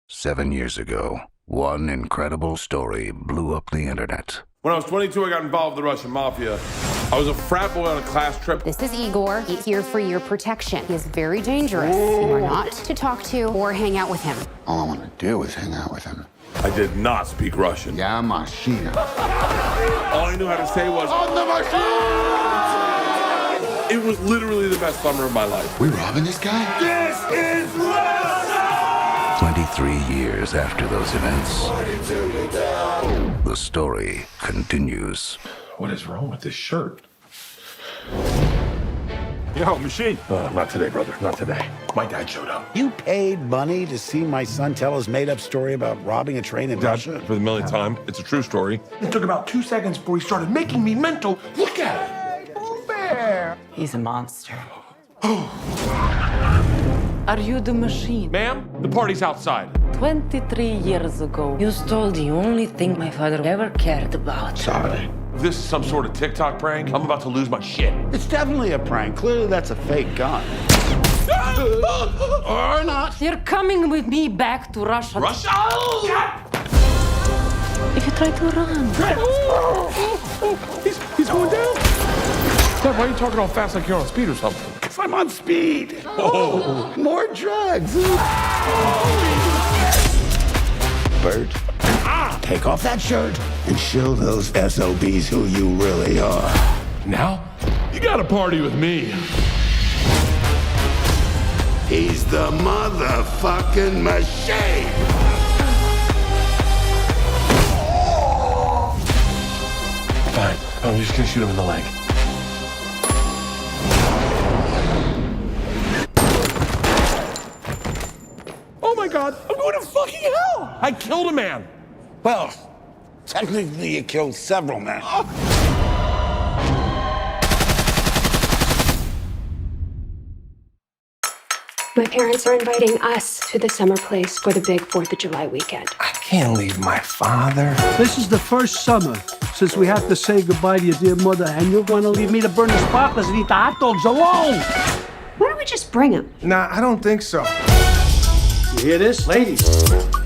7 years ago, one incredible story blew up the internet. When I was 22, I got involved with the Russian mafia. I was a frat boy on a class trip. This is Igor. He's here for your protection. He is very dangerous. You are not to talk to or hang out with him. All I want to do is hang out with him. I did not speak Russian. Yeah, machina. All I knew how to say was, On the machine! it was literally the best summer of my life. We robbing this guy? This is Russia! 23 years after those events, the story continues. What is wrong with this shirt? Yo, machine. Not today, brother. Not today. My dad showed up. You paid money to see my son tell his made-up story about robbing a train in Dad, Russia? for the millionth time, it's a true story. It took about 2 seconds before he started making me mental. Look at it. He's a monster. Are you the machine? Ma'am, the party's outside. 23 years ago, you stole the only thing my father ever cared about. Sorry. If this is some sort of TikTok prank, I'm about to lose my shit. It's definitely a prank. Clearly, that's a fake gun. Or not. You're coming with me back to Russia. Russia? If you try to run. He's going down. Dad, why are you talking all fast like you're on speed or something? Because I'm on speed. Oh, more drugs. Bert, take off that shirt and show those SOBs who you really are. Now, you gotta party with me. He's the motherfucking machine. Fine. I'm just gonna shoot him in the leg. Oh my God, I'm going to fucking hell! I killed a man. Well, technically, you killed several men. My parents are inviting us to the summer place for the big 4th of July weekend. I can't leave my father. This is the first summer since we have to say goodbye to your dear mother, and you're going to leave me to burn the sparklers and eat the hot dogs alone. Why don't we just bring him? Nah, I don't think so. You hear this? Ladies,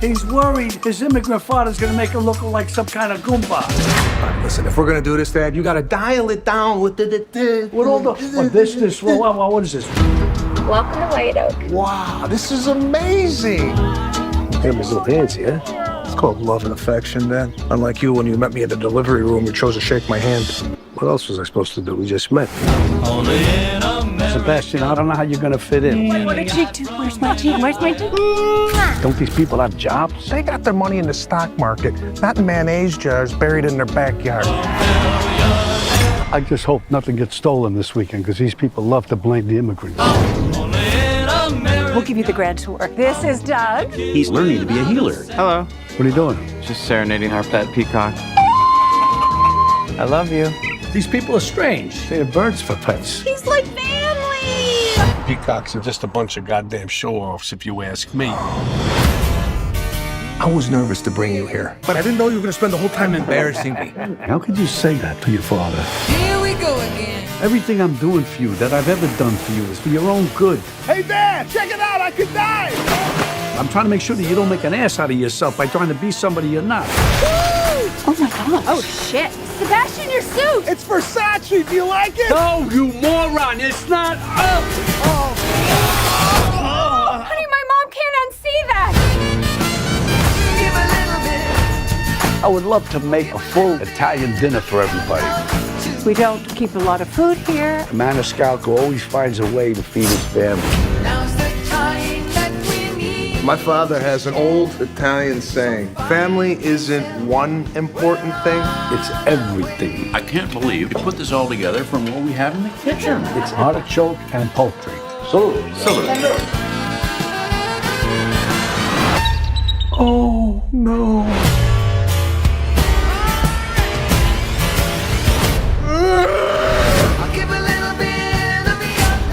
he's worried his immigrant father's going to make him look like some kind of Goomba. Listen, if we're gonna do this, Dad, you gotta dial it down with the. With all the, what is this? Welcome to White Oak. Wow, this is amazing. Family's a little fancy, huh? It's called love and affection, Dad. Unlike you, when you met me in the delivery room, you chose to shake my hand. What else was I supposed to do? We just met. Sebastian, I don't know how you're going to fit in. What did she do? Where's my cheek? Where's my cheek? Don't these people have jobs? They got their money in the stock market, not in mayonnaise jars buried in their backyard. I just hope nothing gets stolen this weekend, because these people love to blame the immigrants. We'll give you the grand tour. This is Doug. He's learning to be a healer. Hello. What are you doing? Just serenading our pet peacock. I love you. These people are strange. They have birds for pets. He's like family. Peacocks are just a bunch of goddamn show-offs, if you ask me. I was nervous to bring you here, but I didn't know you were going to spend the whole time embarrassing me. How could you say that to your father? Here we go again. Everything I'm doing for you, that I've ever done for you, is for your own good. Hey, Dad, check it out. I could die. I'm trying to make sure that you don't make an ass out of yourself by trying to be somebody you're not. Oh my God. Oh shit. Sebastian, your suit. It's Versace. Do you like it? No, you moron! It's not up! Honey, my mom can't unsee that. I would love to make a full Italian dinner for everybody. We don't keep a lot of food here. A Maniscalco always finds a way to feed his family. My father has an old Italian saying, family isn't one important thing. It's everything. I can't believe you put this all together from what we have in the kitchen. It's artichoke and poultry. Salute. Oh, no.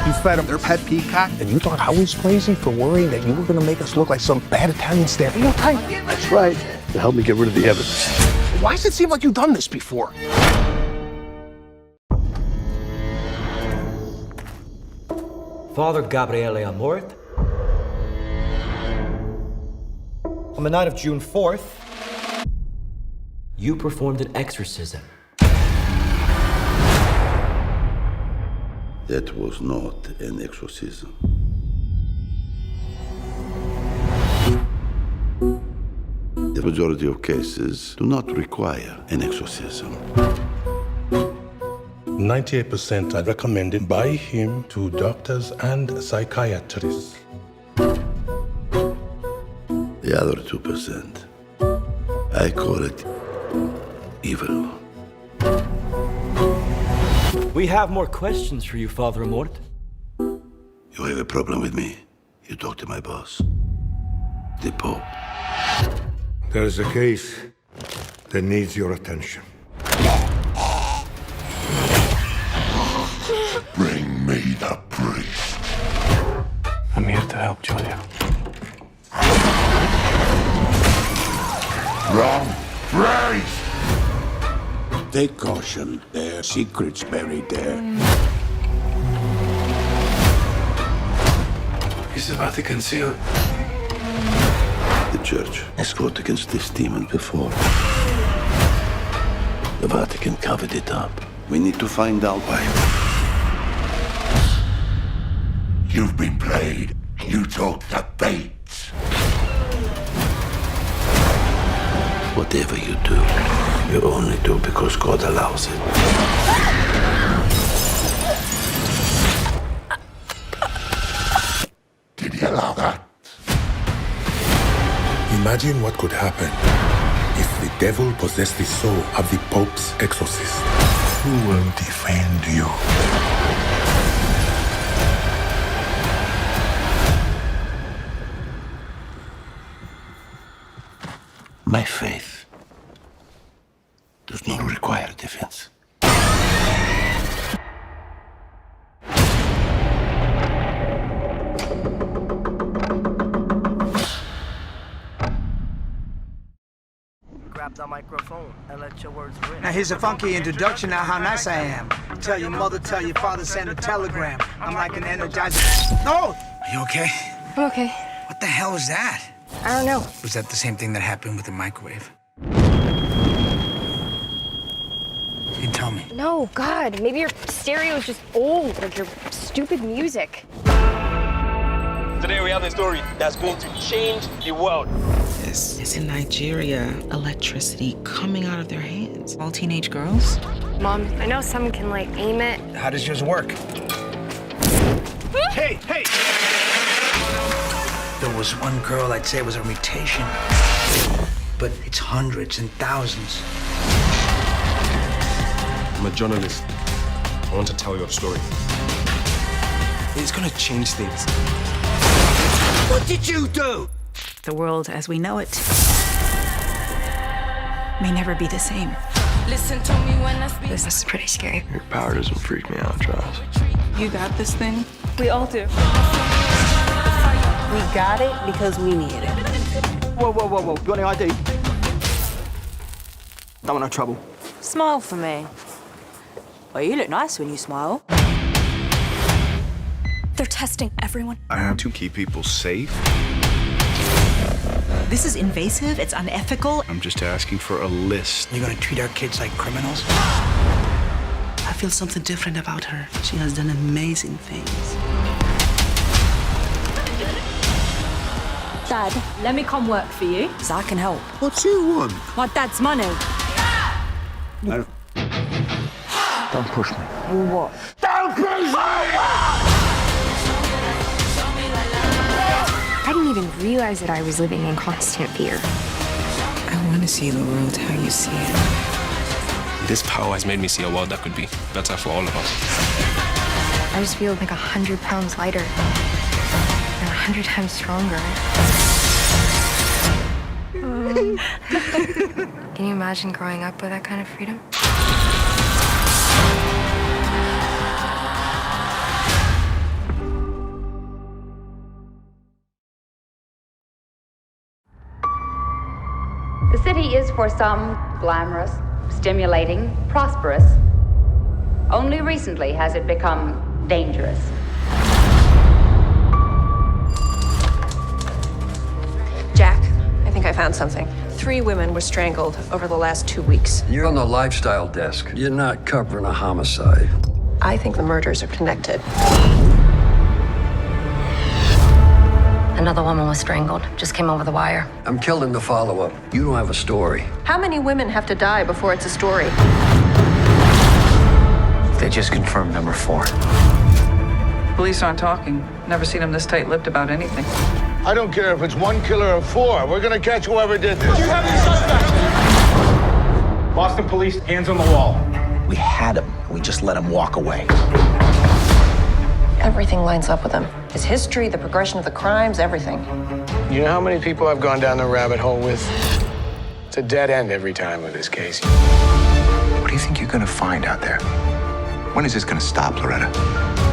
You fed them their pet peacock, and you thought I was crazy for worrying that you were going to make us look like some bad Italian stereotype? That's right. To help me get rid of the evidence. Why does it seem like you've done this before? Father Gabriele Amort. On the night of June 4th, you performed an exorcism. That was not an exorcism. The majority of cases do not require an exorcism. 98% are recommended by him to doctors and psychiatrists. The other 2%, I call it evil. We have more questions for you, Father Amort. You have a problem with me? You talk to my boss, the Pope. There is a case that needs your attention. Bring me the priest. I'm here to help, Julia. Wrong priest! Take caution. There are secrets buried there. Is the Vatican sealed? The Church has fought against this demon before. The Vatican covered it up. We need to find out why. You've been played. You talk the bait. Whatever you do, you only do because God allows it. Did he allow that? Imagine what could happen if the devil possessed the soul of the Pope's exorcist. Who will defend you? My faith does not require defense. Grab the microphone and let your words ring. Now here's a funky introduction now how nice I am. Tell your mother, tell your father, send a telegram. I'm like an energizer. No! Are you okay? I'm okay. What the hell was that? I don't know. Was that the same thing that happened with the microwave? You tell me. No, God, maybe your stereo is just old, like your stupid music. Today we have a story that's going to change the world. This is in Nigeria, electricity coming out of their hands. All teenage girls. Mom, I know some can, like, aim it. How does yours work? Hey, hey! There was one girl, I'd say it was a mutation. But it's hundreds and thousands. I'm a journalist. I want to tell you a story. It's gonna change things. What did you do? The world as we know it may never be the same. Listen to me when I speak. This is pretty scary. Your power doesn't freak me out, Charles. You got this thing? We all do. We got it because we need it. Whoa, whoa, whoa, whoa. You got any ID? Don't want no trouble. Smile for me. Well, you look nice when you smile. They're testing everyone. I have to keep people safe. This is invasive, it's unethical. I'm just asking for a list. You're gonna treat our kids like criminals? I feel something different about her. She has done amazing things. Dad, let me come work for you. So I can help. What you want? My dad's money. No. Don't push me. What? Don't push me! I didn't even realize that I was living in constant fear. I want to see the world how you see it. This power has made me see a world that could be better for all of us. I just feel like 100 pounds lighter and 100 times stronger. Can you imagine growing up with that kind of freedom? The city is for some glamorous, stimulating, prosperous. Only recently has it become dangerous. Jack, I think I found something. 3 women were strangled over the last 2 weeks. You're on the lifestyle desk. You're not covering a homicide. I think the murders are connected. Another woman was strangled. Just came over the wire. I'm killing the follow-up. You don't have a story. How many women have to die before it's a story? They just confirmed number 4. Police aren't talking. Never seen them this tight-lipped about anything. I don't care if it's 1 killer or 4. We're gonna catch whoever did this. You have any suspects? Boston police, hands on the wall. We had him. We just let him walk away. Everything lines up with him. His history, the progression of the crimes, everything. You know how many people I've gone down the rabbit hole with? It's a dead end every time with this case. What do you think you're gonna find out there? When is this gonna stop, Loretta?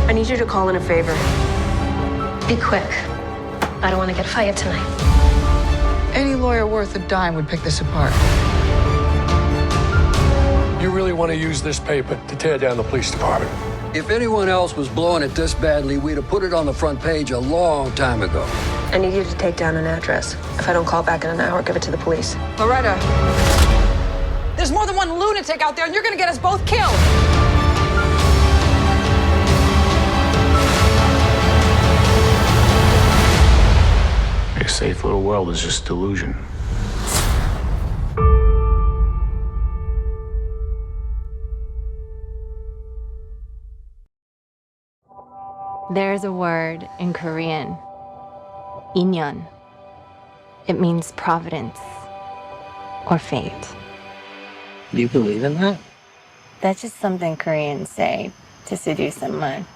I need you to call in a favor. Be quick. I don't want to get fired tonight. Any lawyer worth a dime would pick this apart. You really want to use this paper to tear down the police department? If anyone else was blowing it this badly, we'd have put it on the front page a long time ago. I need you to take down an address. If I don't call back in an hour, give it to the police. Loretta, there's more than one lunatic out there, and you're gonna get us both killed. A safe little world is just delusion. There's a word in Korean, 인연. It means providence or fate. Do you believe in that? That's just something Koreans say to seduce someone.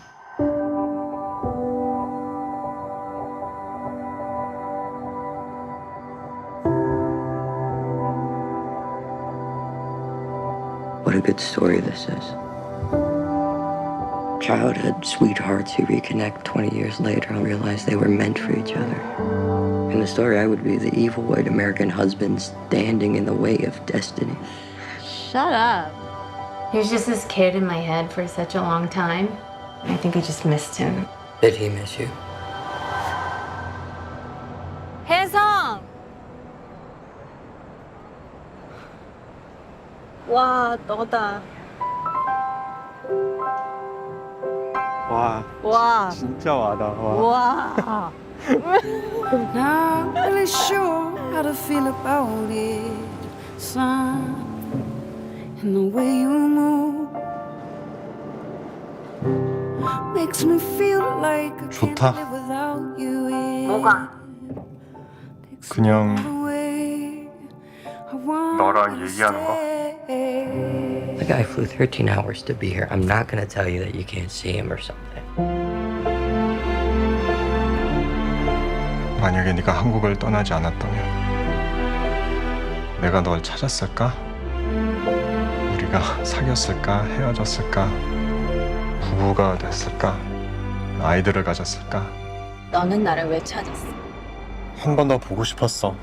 What a good story this is. Childhood sweethearts who reconnect 20 years later and realize they were meant for each other. In the story, I would be the evil white American husband standing in the way of destiny. Shut up. He was just this kid in my head for such a long time. I think I just missed him. Did he miss you? 혜성! 와, 너다. 와, 진짜 와다. 와. Not really sure how to feel about it, son. And the way you move makes me feel like I can't 좋다. live without you. 뭐가? 그냥 너랑 너랑 얘기하는 거? The guy flew 13 hours to be here. I'm not gonna tell you that you can't see him or something. 만약에 네가 한국을 떠나지 않았다면 내가 널 찾았을까? 우리가 사귀었을까? 헤어졌을까? 부부가 됐을까? 아이들을 가졌을까? 너는 나를 왜 찾았어? 한 번 더 보고 싶었어.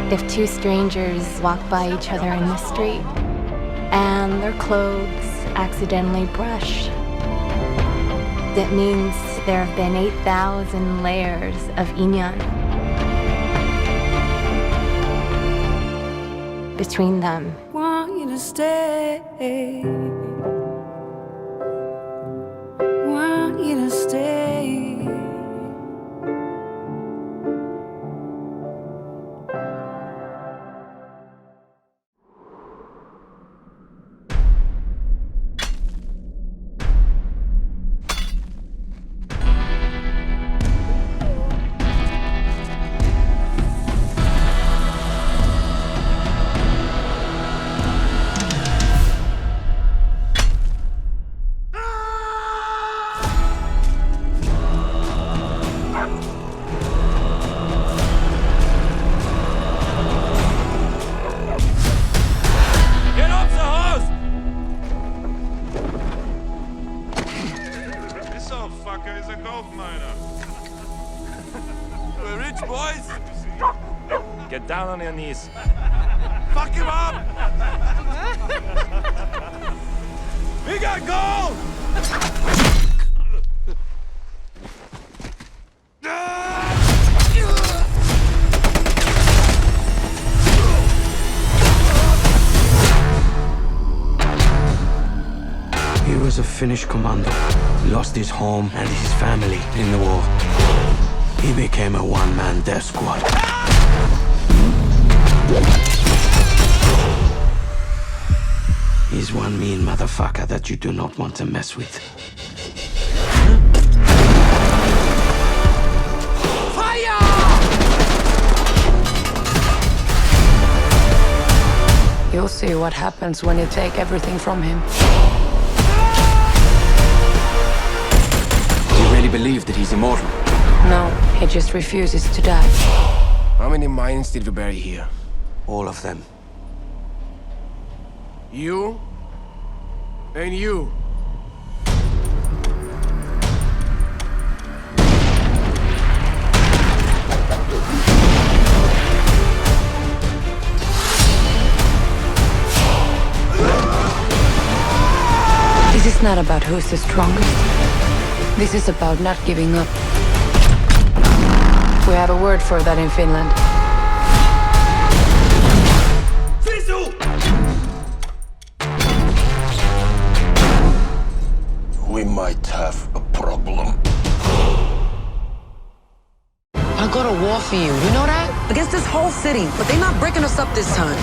If two strangers walk by each other in the street and their clothes accidentally brush, that means there have been 8,000 layers of inyan between them. Want you to stay. Want you to stay. We're rich, boys. Get down on your knees. Fuck him up! We got gold! Finnish commando. He lost his home and his family in the war. He became a one-man death squad. He's one mean motherfucker that you do not want to mess with. You'll see what happens when you take everything from him. Do you really believe that he's immortal? No, he just refuses to die. How many minds did we bury here? All of them. You? And you? This is not about who's the strongest. This is about not giving up. We have a word for that in Finland. Sisu! We might have a problem. I go to war for you. You know that? Against this whole city. But they're not breaking us up this time.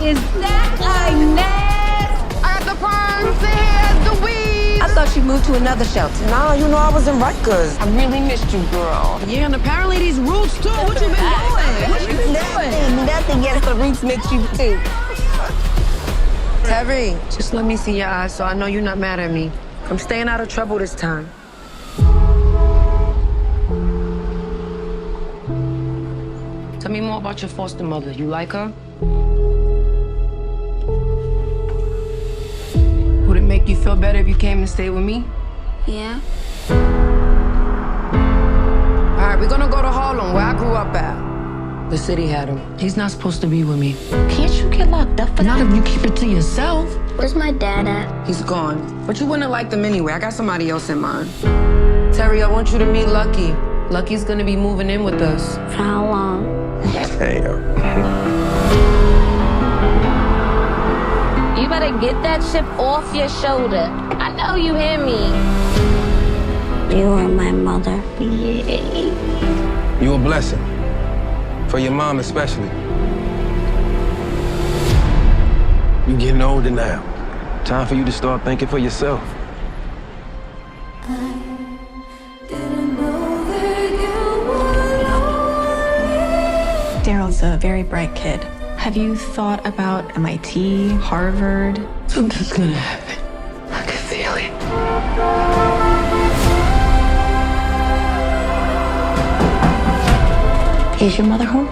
Is that Inez? I got the perms, the hair, the weave. I thought you moved to another shelter. Nah, you know I was in Rutgers. I really missed you, girl. Yeah, and apparently these roots too. What you been doing? What you been doing? Nothing. Yes, the roots mix you too. Terry, just let me see your eyes so I know you're not mad at me. I'm staying out of trouble this time. Tell me more about your foster mother. You like her? Would it make you feel better if you came and stayed with me? Yeah. All right, we're gonna go to Harlem, where I grew up at. The city had him. He's not supposed to be with me. Can't you get locked up for Not that? if you keep it to yourself. Where's my dad at? He's gone. But you wouldn't have liked him anyway. I got somebody else in mind. Terry, I want you to meet Lucky. Lucky's gonna be moving in with us. For how long? Hey, You better get that chip off your shoulder. I know you hear me. You are my mother. Yay. You a blessing. For your mom especially. You getting older now. Time for you to start thinking for yourself. Daryl's a very bright kid. Have you thought about MIT, Harvard? Something's gonna happen. I can feel it. Is your mother home?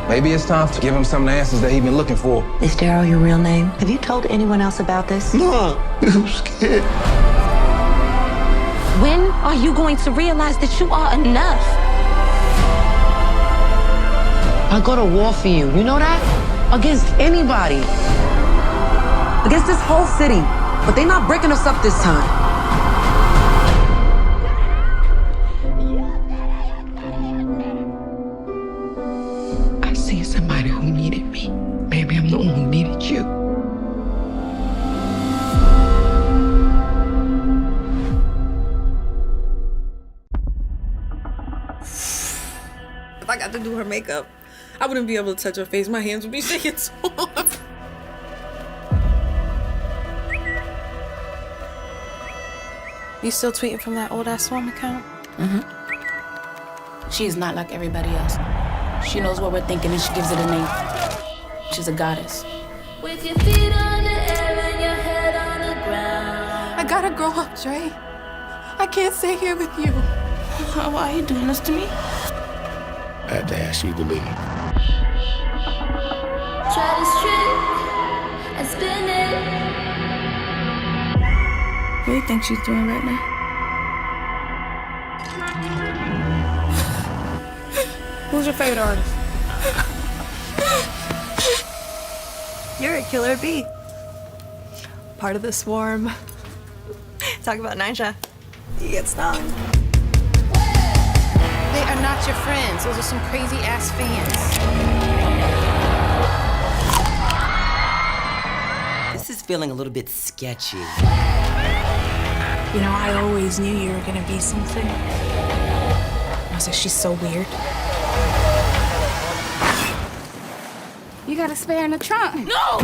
Maybe it's time to give him some of the answers that he's been looking for. Is Daryl your real name? Have you told anyone else about this? No, I'm scared. When are you going to realize that you are enough? I go to war for you. You know that? Against anybody. Against this whole city. But they're not breaking us up this time. I see somebody who needed me. Maybe I'm the one who needed you. If I got to do her makeup, I wouldn't be able to touch her face. My hands would be shaking so hard. You still tweeting from that old ass Swam account? Mm-hmm. She is not like everybody else. She knows what we're thinking and she gives it a name. She's a goddess. With your feet on the air and your head on the ground. I gotta grow up, Dre. I can't stay here with you. Why are you doing this to me? I had to ask you to leave. Try to strip and spin it. What do you think she's doing right now? Who's your favorite artist? You're a killer bee. Part of the swarm. Talk about Nisha. You get stung. They are not your friends. Those are some crazy ass fans. This is feeling a little bit sketchy. You know, I always knew you were gonna be something. I was like, she's so weird. You got a spare in the trunk. No!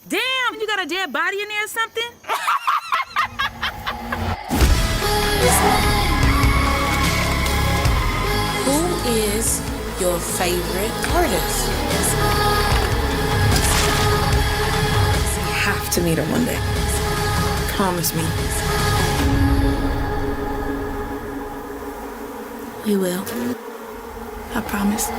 Damn, you got a dead body in there or something? Who is your favorite artist? You have to meet her one day. Promise me. We will. I promise.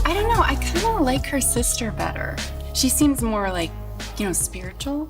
I don't know, I kind of like her sister better. She seems more like, you know, spiritual.